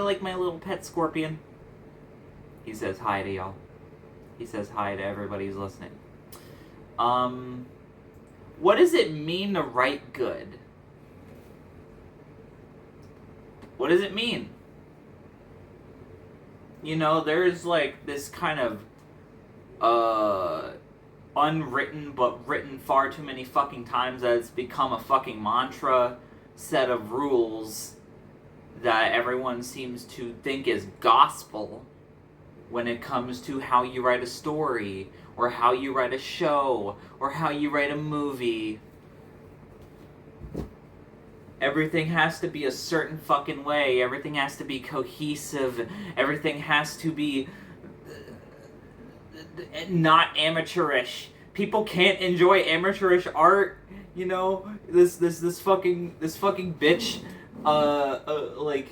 You like my little pet scorpion? He says hi to y'all. He says hi to everybody who's listening. What does it mean to write good? What does it mean? You know, there's like this kind of unwritten but written far too many fucking times that it's become a fucking mantra set of rules that everyone seems to think is gospel when it comes to how you write a story, or how you write a show, or how you write a movie. Everything has to be a certain fucking way. Everything has to be cohesive. Everything has to be not amateurish. People can't enjoy amateurish art. You know, this fucking bitch, like,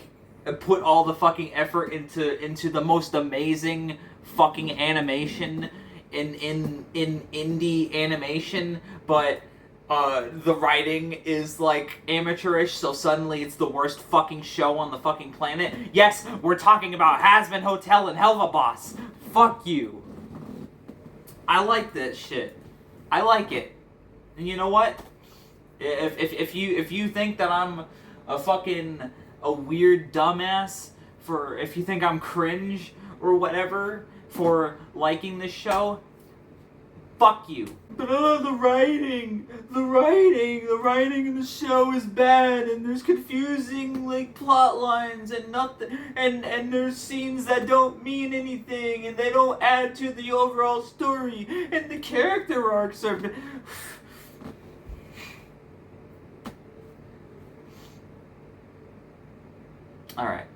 put all the fucking effort into the most amazing fucking animation in indie animation, but the writing is like amateurish, so suddenly it's the worst fucking show on the fucking planet. Yes, we're talking about Hazbin Hotel and Helluva Boss. Fuck you. I like that shit. I like it. And you know what? If you think that I'm a weird dumbass if you think I'm cringe or whatever for liking this show, fuck you. But the writing in the show is bad, and there's confusing like plot lines and nothing, and there's scenes that don't mean anything, and they don't add to the overall story, and the character arcs are. All right,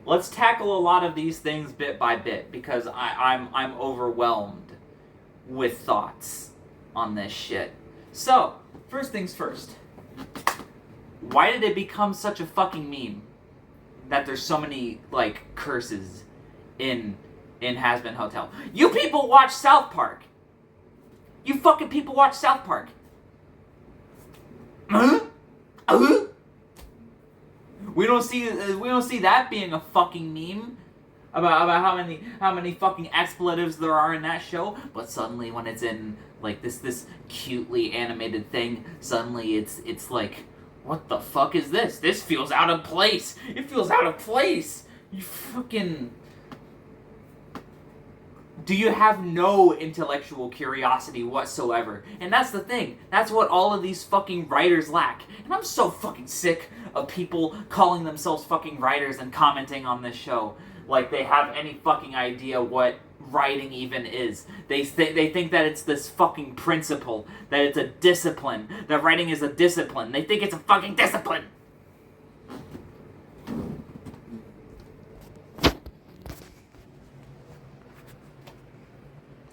let's tackle a lot of these things bit by bit, because I'm overwhelmed with thoughts on this shit. So, first things first. Why did it become such a fucking meme that there's so many, like, curses in Hazbin Hotel? You people watch South Park. You fucking people watch South Park. We don't see that being a fucking meme about how many fucking expletives there are in that show, but suddenly when it's in like this cutely animated thing, suddenly it's like, what the fuck is this? This feels out of place. It feels out of place. You fucking. Do you have no intellectual curiosity whatsoever? And that's the thing. That's what all of these fucking writers lack. And I'm so fucking sick of people calling themselves fucking writers and commenting on this show like they have any fucking idea what writing even is. They think that it's this fucking principle, that it's a discipline, that writing is a discipline. They think it's a fucking discipline.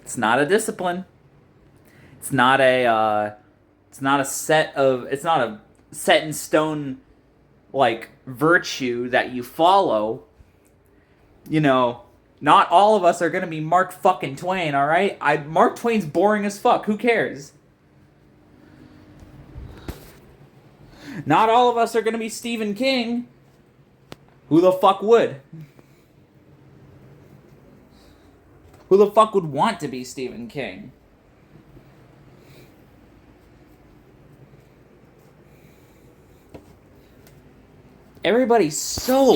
It's not a discipline. It's not a set in stone like virtue that you follow. You know, not all of us are gonna be Mark fucking Twain, alright? Mark Twain's boring as fuck, who cares? Not all of us are gonna be Stephen King. Who the fuck would? Who the fuck would want to be Stephen King? Everybody's so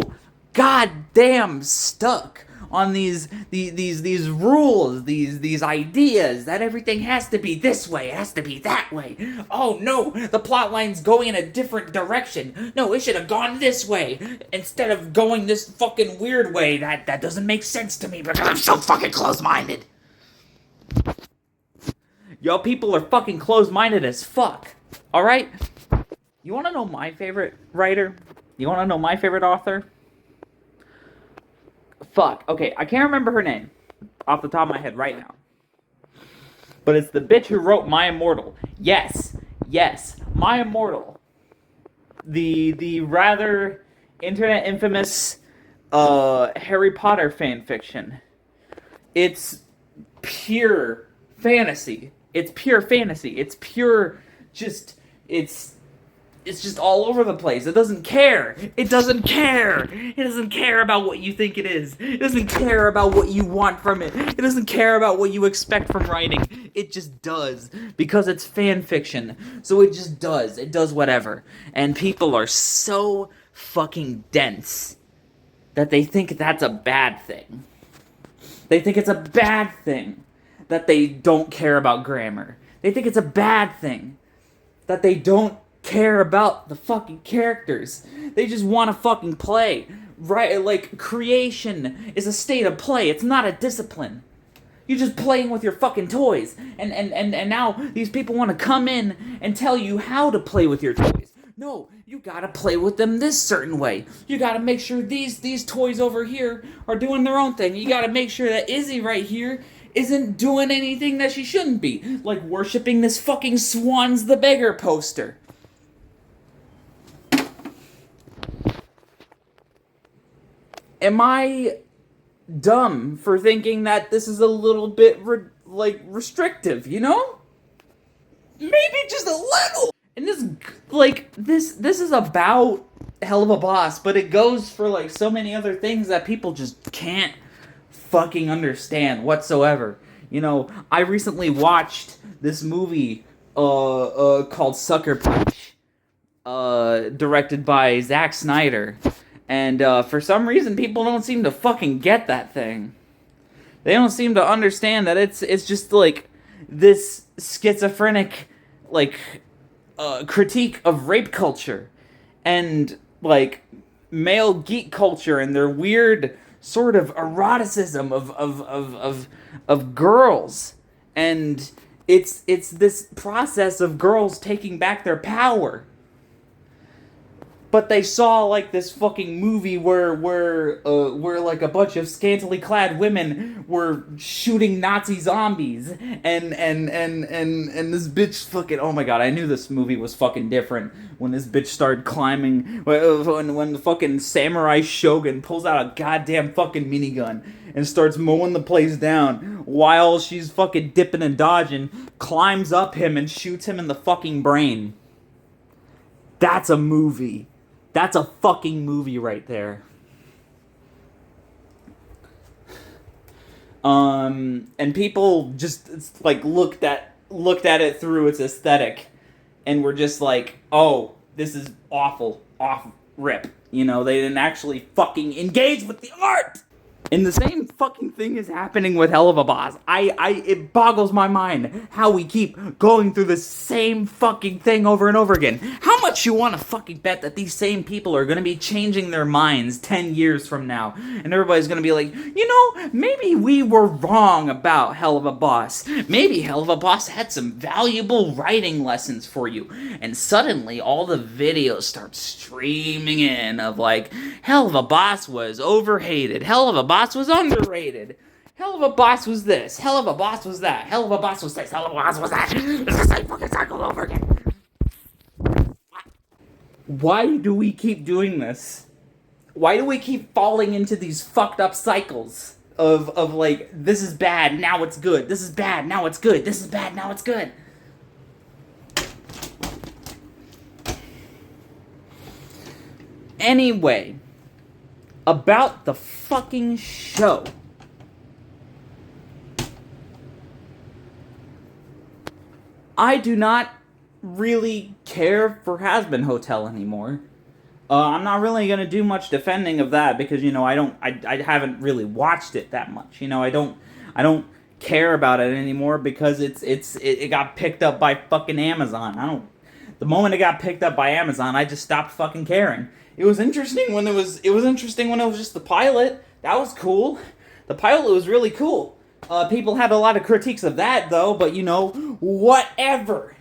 goddamn stuck on these rules, these ideas that everything has to be this way, it has to be that way. Oh no, the plot line's going in a different direction. No, it should have gone this way instead of going this fucking weird way. That doesn't make sense to me because I'm so fucking close-minded. Y'all people are fucking close-minded as fuck. Alright? You wanna know my favorite writer? You wanna know my favorite author? Fuck. Okay, I can't remember her name off the top of my head right now. But it's the bitch who wrote My Immortal. Yes, My Immortal. The rather internet infamous Harry Potter fanfiction. It's pure fantasy. It's pure fantasy. It's pure just it's it's just all over the place. It doesn't care. It doesn't care. It doesn't care about what you think it is. It doesn't care about what you want from it. It doesn't care about what you expect from writing. It just does. Because it's fan fiction. So it just does. It does whatever. And people are so fucking dense that they think that's a bad thing. They think it's a bad thing that they don't care about grammar. They think it's a bad thing that they don't care about the fucking characters. They just want to fucking play. Right? Like, creation is a state of play. It's not a discipline. You're just playing with your fucking toys. And now these people want to come in and tell you how to play with your toys. No, you gotta play with them this certain way. You gotta make sure these toys over here are doing their own thing. You gotta make sure that Izzy right here isn't doing anything that she shouldn't be. Like worshipping this fucking Swans the Beggar poster. Am I dumb for thinking that this is a little bit, restrictive, you know? Maybe just a little! And this is about Helluva Boss, but it goes for, like, so many other things that people just can't fucking understand whatsoever. You know, I recently watched this movie, called Sucker Punch, directed by Zack Snyder. And, for some reason, people don't seem to fucking get that thing. They don't seem to understand that it's just, like, this schizophrenic, like, critique of rape culture. And, like, male geek culture and their weird sort of eroticism of girls. And it's this process of girls taking back their power. But they saw, like, this fucking movie where like, a bunch of scantily clad women were shooting Nazi zombies, and this bitch fucking, oh my god, I knew this movie was fucking different when this bitch started climbing, when the fucking samurai shogun pulls out a goddamn fucking minigun and starts mowing the place down while she's fucking dipping and dodging, climbs up him and shoots him in the fucking brain. That's a movie. That's a fucking movie right there. And people just, like, looked at it through its aesthetic, and were just like, oh, this is awful, rip. You know, they didn't actually fucking engage with the art! And the same fucking thing is happening with Helluva Boss. It boggles my mind how we keep going through the same fucking thing over and over again. How much you want to fucking bet that these same people are going to be changing their minds 10 years from now? And everybody's going to be like, you know, maybe we were wrong about Helluva Boss. Maybe Helluva Boss had some valuable writing lessons for you. And suddenly all the videos start streaming in of like, Helluva Boss was overhated. Helluva Boss was underrated. Helluva Boss was this. Helluva Boss was that. Helluva Boss was this. Helluva Boss was that. It's the same fucking cycle over again. Why do we keep doing this? Why do we keep falling into these fucked up cycles of like, this is bad, now it's good. This is bad, now it's good. This is bad, now it's good. Anyway, about the fucking show. I do not really care for Hazbin Hotel anymore. I'm not really gonna do much defending of that because, you know, I haven't really watched it that much. You know, I don't care about it anymore because it got picked up by fucking Amazon. The moment it got picked up by Amazon, I just stopped fucking caring. It was interesting when it was just the pilot. That was cool. The pilot was really cool. People had a lot of critiques of that, though, but, you know, whatever.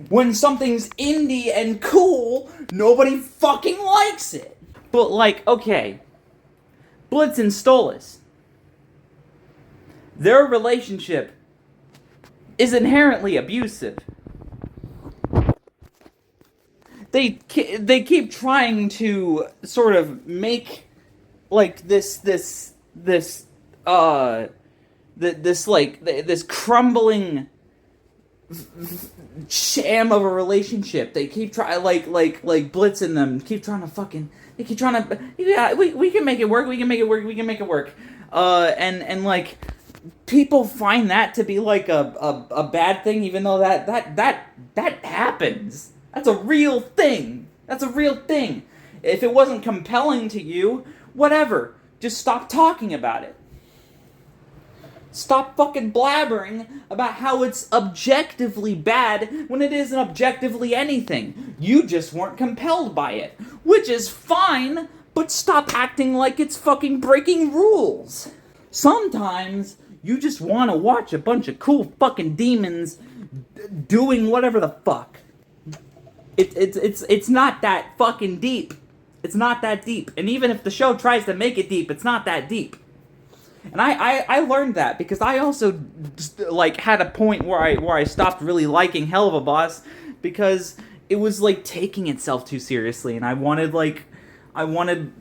When something's indie and cool, nobody fucking likes it. But, like, okay, Blitz and Stolas, their relationship is inherently abusive. They keep trying to sort of make, like, this crumbling sham of a relationship. They keep trying, like blitzing them. Keep trying to fucking. They keep trying to. Yeah, we can make it work. We can make it work. We can make it work. And like, people find that to be like a bad thing, even though that happens. That's a real thing. That's a real thing. If it wasn't compelling to you, whatever. Just stop talking about it. Stop fucking blabbering about how it's objectively bad when it isn't objectively anything. You just weren't compelled by it. Which is fine, but stop acting like it's fucking breaking rules. Sometimes you just want to watch a bunch of cool fucking demons doing whatever the fuck. It's not that fucking deep. It's not that deep. And even if the show tries to make it deep, it's not that deep. And I learned that because I also like had a point where I stopped really liking Helluva Boss because it was like taking itself too seriously, and I wanted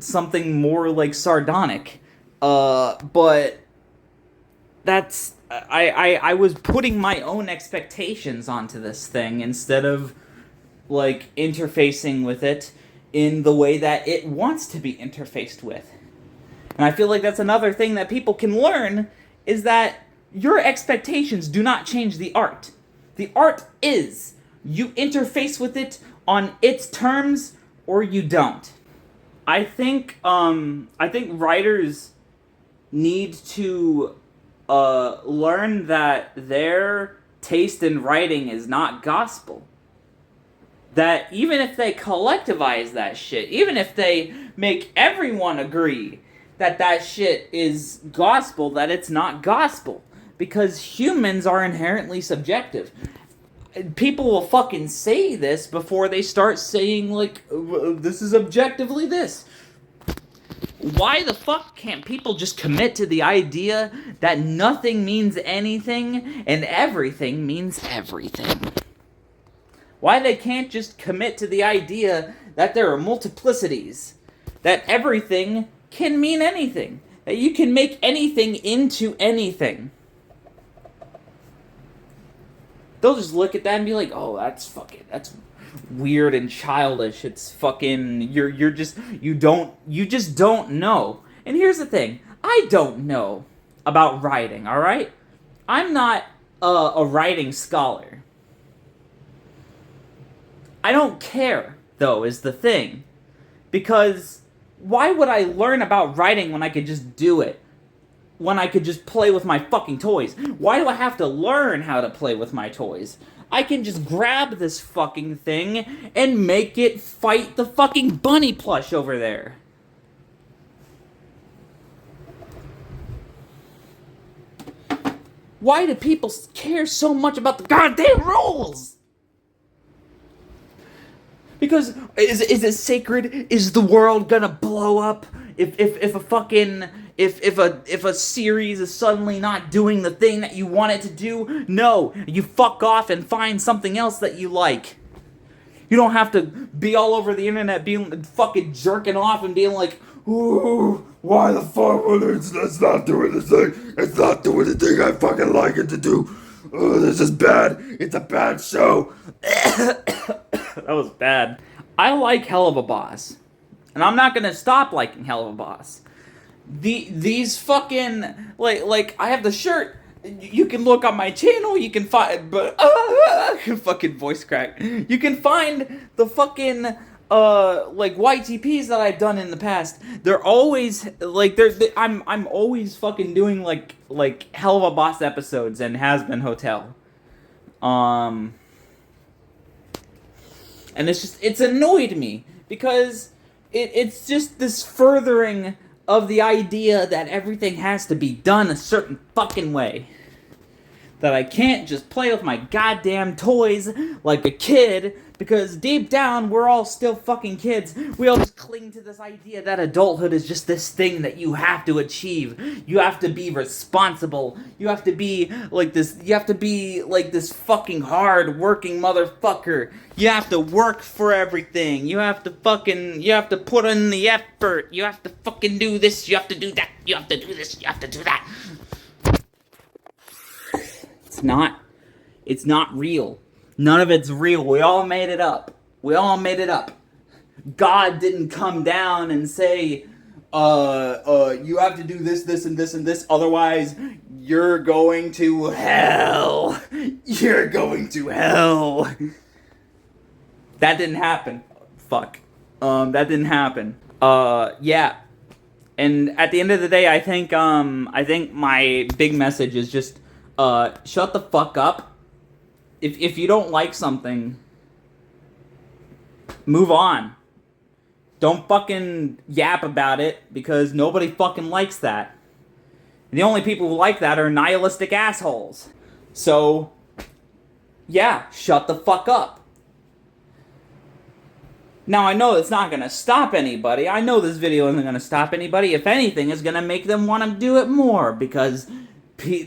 something more like sardonic. But that's I was putting my own expectations onto this thing instead of like interfacing with it in the way that it wants to be interfaced with. And I feel like that's another thing that people can learn, is that your expectations do not change the art. The art is, you interface with it on its terms, or you don't. I think writers need to learn that their taste in writing is not gospel. That even if they collectivize that shit, even if they make everyone agree that shit is gospel, that it's not gospel. Because humans are inherently subjective. People will fucking say this before they start saying, like, this is objectively this. Why the fuck can't people just commit to the idea that nothing means anything and everything means everything? Why they can't just commit to the idea that there are multiplicities, that everything can mean anything, that you can make anything into anything. They'll just look at that and be like, oh, that's weird and childish. It's fucking, you just don't know. And here's the thing, I don't know about writing, alright? I'm not a writing scholar. I don't care, though, is the thing. Because why would I learn about writing when I could just do it? When I could just play with my fucking toys? Why do I have to learn how to play with my toys? I can just grab this fucking thing and make it fight the fucking bunny plush over there. Why do people care so much about the goddamn rules? Because is it sacred? Is the world gonna blow up if a series is suddenly not doing the thing that you want it to do? No, you fuck off and find something else that you like. You don't have to be all over the internet being fucking jerking off and being like, ooh, why the fuck would it's not doing the thing? It's not doing the thing I fucking like it to do. Oh, this is bad. It's a bad show. That was bad. I like Helluva Boss. And I'm not gonna stop liking Helluva Boss. These fucking, like, I have the shirt. You can look on my channel, you can find, fucking voice crack. You can find the fucking, like, YTPs that I've done in the past. They're always, like, I'm always fucking doing, like Helluva Boss episodes and Has Been Hotel. And it's annoyed me, because it's just this furthering of the idea that everything has to be done a certain fucking way. That I can't just play with my goddamn toys like a kid, because deep down, we're all still fucking kids. We all just cling to this idea that adulthood is just this thing that you have to achieve. You have to be responsible. You have to be like this fucking hard-working motherfucker. You have to work for everything. You have to put in the effort. You have to fucking do this. You have to do that. You have to do this. You have to do that. It's not It's not real. None of it's real. We all made it up. We all made it up. God didn't come down and say, you have to do this, this, and this, and this, otherwise you're going to hell. You're going to hell. That didn't happen. Fuck. That didn't happen. Yeah. And at the end of the day, I think my big message is just, shut the fuck up. If you don't like something, move on. Don't fucking yap about it, because nobody fucking likes that. And the only people who like that are nihilistic assholes. So, yeah, shut the fuck up. Now, I know it's not gonna stop anybody. I know this video isn't gonna stop anybody. If anything, it's gonna make them want to do it more, because,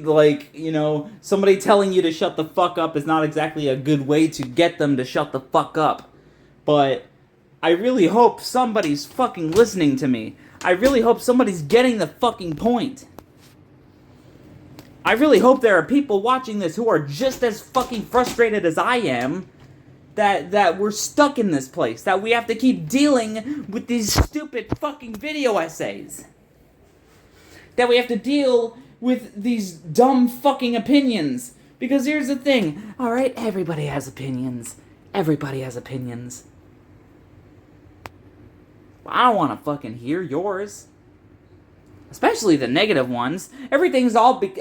like, you know, somebody telling you to shut the fuck up is not exactly a good way to get them to shut the fuck up. But I really hope somebody's fucking listening to me. I really hope somebody's getting the fucking point. I really hope there are people watching this who are just as fucking frustrated as I am that we're stuck in this place, that we have to keep dealing with these stupid fucking video essays. That we have to deal with these dumb fucking opinions. Because here's the thing, alright, everybody has opinions. Everybody has opinions. I don't want to fucking hear yours. Especially the negative ones. Everything's all become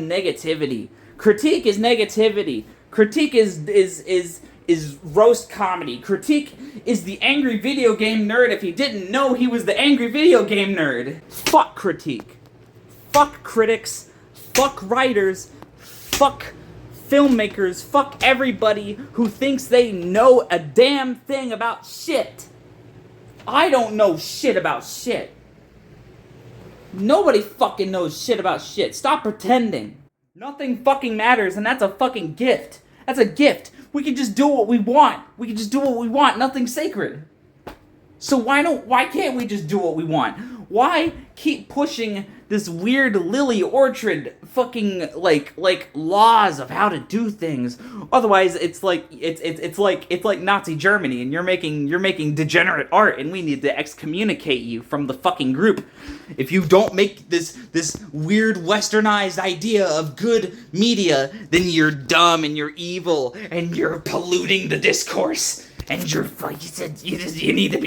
negativity. Critique is negativity. Critique is roast comedy. Critique is the angry video game nerd if he didn't know he was the angry video game nerd. Fuck critique. Fuck critics. Fuck writers. Fuck filmmakers. Fuck everybody who thinks they know a damn thing about shit. I don't know shit about shit. Nobody fucking knows shit about shit. Stop pretending. Nothing fucking matters, and that's a fucking gift. That's a gift. We can just do what we want. We can just do what we want. Nothing's sacred. So why can't we just do what we want? Why keep pushing this weird Lily Orchard fucking like laws of how to do things? Otherwise, it's like Nazi Germany, and you're making degenerate art, and we need to excommunicate you from the fucking group. If you don't make this weird westernized idea of good media, then you're dumb and you're evil and you're polluting the discourse. And you need to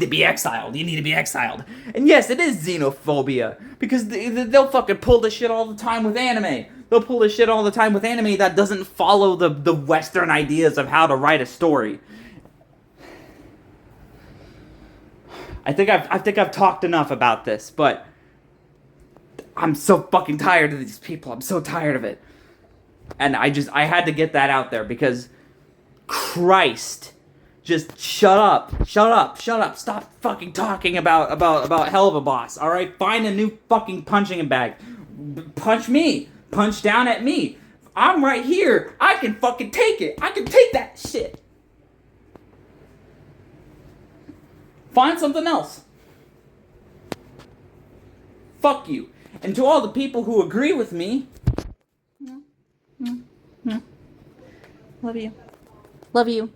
be exiled. You need to be exiled. And yes, it is xenophobia, because they'll fucking pull this shit all the time with anime. They'll pull this shit all the time with anime that doesn't follow the Western ideas of how to write a story. I think I've talked enough about this, but I'm so fucking tired of these people. I'm so tired of it. And I had to get that out there, because Christ. Just shut up. Stop fucking talking about Helluva Boss, alright? Find a new fucking punching bag. Punch me. Punch down at me. I'm right here. I can fucking take it. I can take that shit. Find something else. Fuck you. And to all the people who agree with me, love you. Love you.